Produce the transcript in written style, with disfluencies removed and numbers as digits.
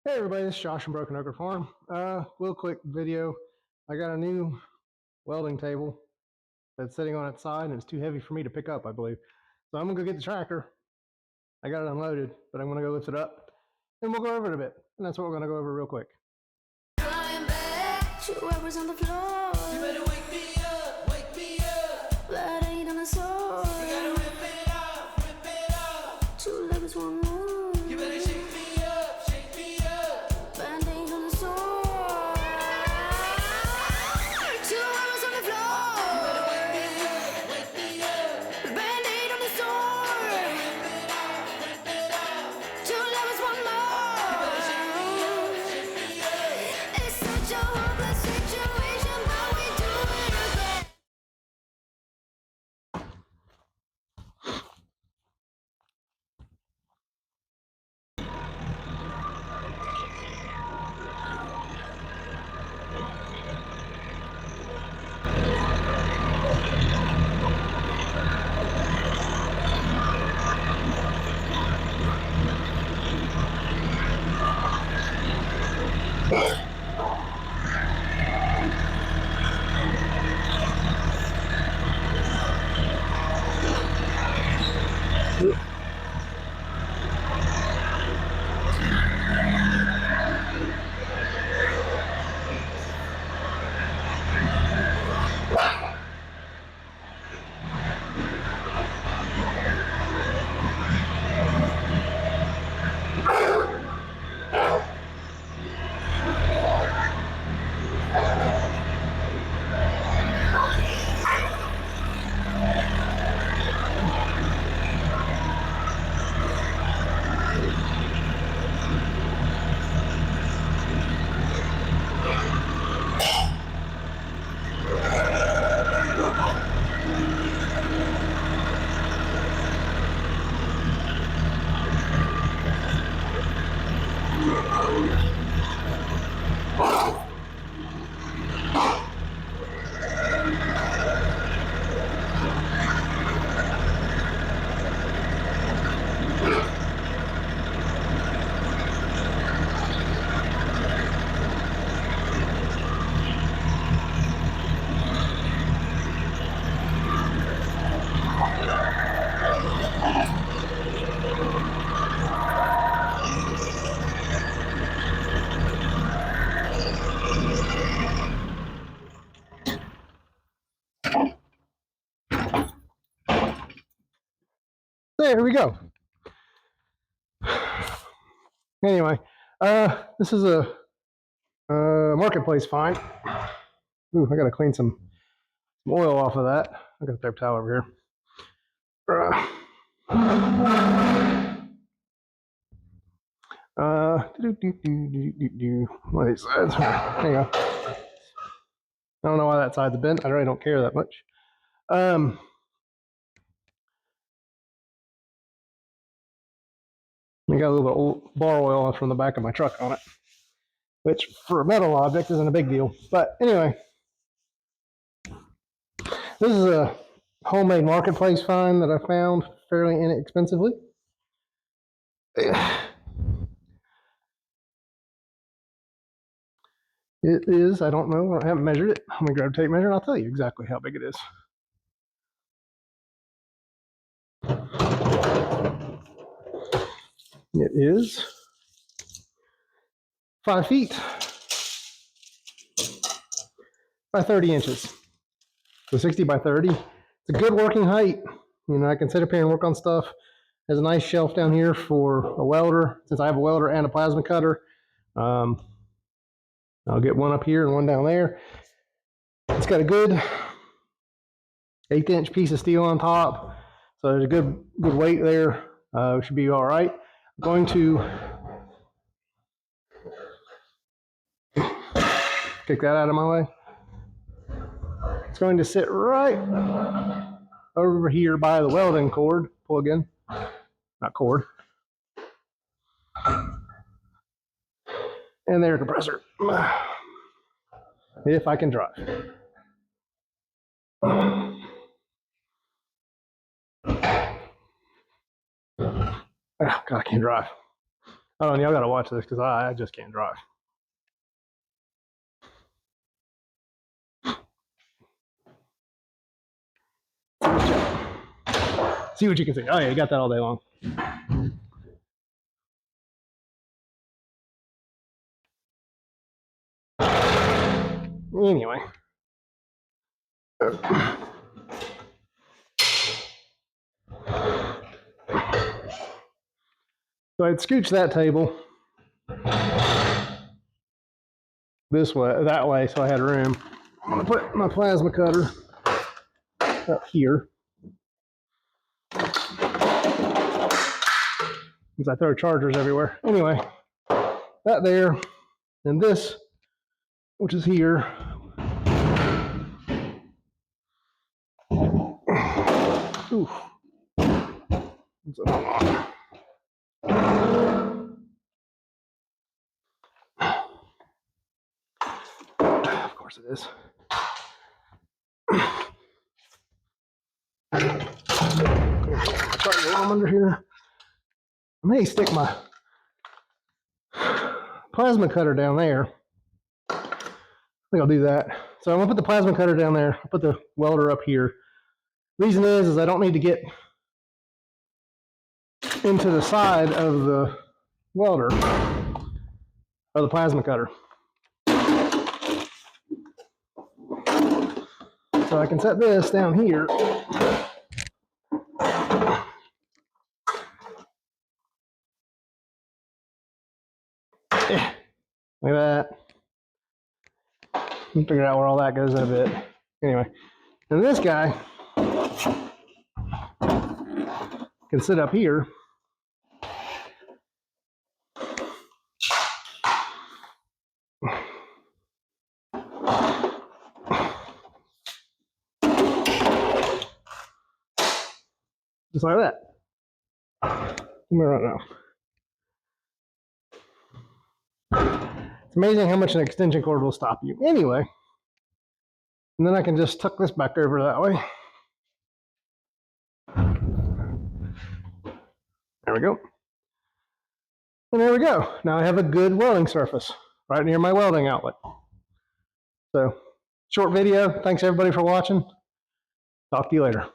Hey everybody, this is Josh from Broken Acre Farm. Real quick video. I got a new welding table that's sitting on its side and it's too heavy for me to pick up, I believe. So I'm gonna go get the tractor. I got it unloaded, but I'm gonna go lift it up and we'll go over it a bit. And that's what we're gonna go over real quick. Flying back, 2 hours on the floor. You better wake me up, wake me up. Blood ain't on the sword. We gotta rip it off, 2 levels, 1 more. You better shake me up, Band-aid on the sword. 2 hours on the floor. You better wake me up, Band-aid on the sword. Rip it off, 2 levels, 1 more. You better shake me up. It's such a hopeless situation, but we do it again. There we go. Anyway, this is a marketplace find. Ooh, I gotta clean some oil off of that. I got a paper towel over here. One of these sides. There you go. I don't know why that side's bent. I really don't care that much. I got a little bit of old bar oil from the back of my truck on it, which for a metal object isn't a big deal. But anyway, this is a homemade marketplace find that I found fairly inexpensively. It is, I don't know, I haven't measured it. I'm gonna grab a tape measure and I'll tell you exactly how big it is. It is 5 feet by 30 inches. So 60 by 30. It's a good working height. You know, I can sit up here and work on stuff. There's a nice shelf down here for a welder. Since I have a welder and a plasma cutter, I'll get one up here and one down there. It's got a good 1/8 inch piece of steel on top. So there's a good weight there. Should be all right. I'm going to kick that out of my way. It's going to sit right over here by the welding cord, plug in, not cord. And their compressor, if I can drive. Oh, God, I can't drive. Oh, and y'all gotta watch this because I just can't drive. See what you can see. Oh yeah, you got that all day long. Anyway. So I'd scooch that table this way, that way, so I had room. I'm gonna put my plasma cutter up here. Because I throw chargers everywhere. Anyway, that there, and this, which is here. Ooh. Of course it is. Charger arm under here. I may stick my plasma cutter down there. I think I'll do that. So I'm gonna put the plasma cutter down there. I'll put the welder up here. Reason is I don't need to get into the side of the welder or the plasma cutter. So I can set this down here. Like that. We'll figure out where all that goes in a bit. Anyway, and this guy can sit up here. Just like that. Come here right now. It's amazing how much an extension cord will stop you. Anyway, and then I can just tuck this back over that way. There we go. And there we go. Now I have a good welding surface right near my welding outlet. So, short video. Thanks everybody for watching. Talk to you later.